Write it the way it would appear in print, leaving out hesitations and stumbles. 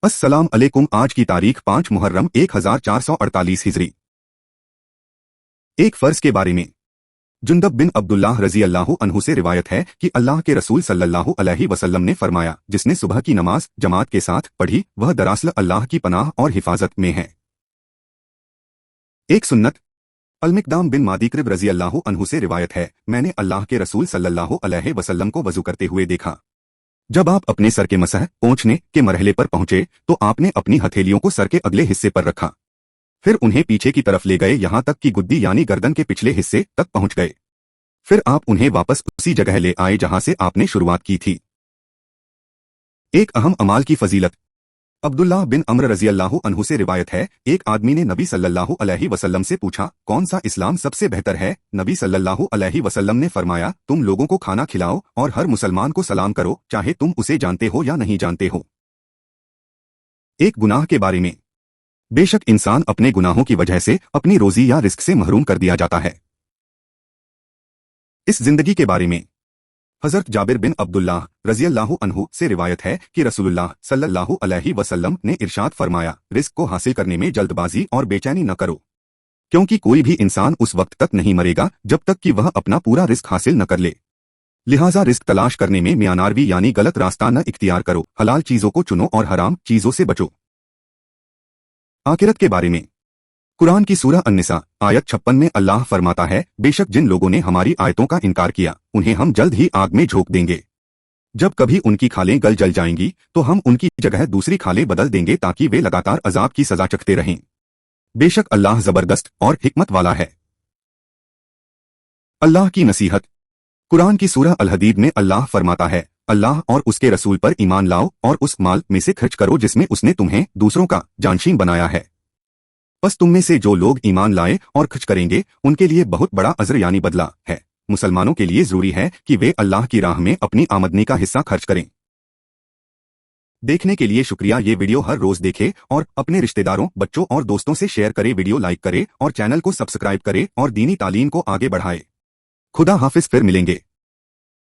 अस्सलाम अलैकुम। आज की तारीख 5 मुहर्रम 1448 हिजरी। एक फर्ज के बारे में जुंदब बिन अब्दुल्लाह रजी अल्लाह अन्हु से रिवायत है कि अल्लाह के रसूल सल्लल्लाहु अलैहि वसल्लम ने फरमाया, जिसने सुबह की नमाज जमात के साथ पढ़ी वह दरअसल अल्लाह की पनाह और हिफाजत में है। एक सुन्नत अलमिकदाम बिन मादीक्रिब रजी अल्लाह अन्हु से रिवायत है, मैंने अल्लाह के रसूल सल्लल्लाहु अलैहि वसल्लम को वजू करते हुए देखा। जब आप अपने सर के मसह पहुंचने के मरहले पर पहुंचे तो आपने अपनी हथेलियों को सर के अगले हिस्से पर रखा, फिर उन्हें पीछे की तरफ ले गए यहां तक कि गुद्दी यानी गर्दन के पिछले हिस्से तक पहुंच गए। फिर आप उन्हें वापस उसी जगह ले आए जहां से आपने शुरुआत की थी। एक अहम अमाल की फजीलत अब्दुल्लाह बिन अम्र रजी अल्लाह अन्हु से रिवायत है, एक आदमी ने नबी सल्लल्लाहु अलैहि वसल्लम से पूछा, कौन सा इस्लाम सबसे बेहतर है? नबी सल्लल्लाहु अलैहि वसल्लम ने फरमाया, तुम लोगों को खाना खिलाओ और हर मुसलमान को सलाम करो, चाहे तुम उसे जानते हो या नहीं जानते हो। एक गुनाह के बारे में बेशक इंसान अपने गुनाहों की वजह से अपनी रोजी या रिस्क से महरूम कर दिया जाता है। इस जिंदगी के बारे में हजरत जाबिर बिन अब्दुल्लाह रज़ियल्लाहु अन्हु से रिवायत है कि रसूलुल्लाह सल्लल्लाहु अलैहि वसल्लम ने इरशाद फरमाया, रिस्क को हासिल करने में जल्दबाजी और बेचैनी न करो, क्योंकि कोई भी इंसान उस वक्त तक नहीं मरेगा जब तक कि वह अपना पूरा रिस्क हासिल न कर ले। लिहाजा रिस्क तलाश करने में मियानारवी यानी गलत रास्ता न इख्तियार करो, हलाल चीजों को चुनो और हराम चीजों से बचो। आखिरत के बारे में कुरान की सूरह अन्निसा आयत 56 में अल्लाह फरमाता है, बेशक जिन लोगों ने हमारी आयतों का इनकार किया उन्हें हम जल्द ही आग में झोंक देंगे। जब कभी उनकी खालें गल जल जाएंगी तो हम उनकी जगह दूसरी खालें बदल देंगे ताकि वे लगातार अजाब की सजा चखते रहें। बेशक अल्लाह जबरदस्त और हिकमत वाला है। अल्लाह की नसीहत कुरान की सूरह अल हदीद में अल्लाह फरमाता है, अल्लाह और उसके रसूल पर ईमान लाओ और उस माल में से खर्च करो जिसमें उसने तुम्हें दूसरों का जानशीन बनाया है। बस तुम में से जो लोग ईमान लाए और खर्च करेंगे उनके लिए बहुत बड़ा अज्र यानी बदला है। मुसलमानों के लिए जरूरी है कि वे अल्लाह की राह में अपनी आमदनी का हिस्सा खर्च करें। देखने के लिए शुक्रिया। ये वीडियो हर रोज देखें और अपने रिश्तेदारों, बच्चों और दोस्तों से शेयर करें। वीडियो लाइक करें और चैनल को सब्सक्राइब करें और दीनी तालीम को आगे बढ़ाएं। खुदा हाफिज, फिर मिलेंगे।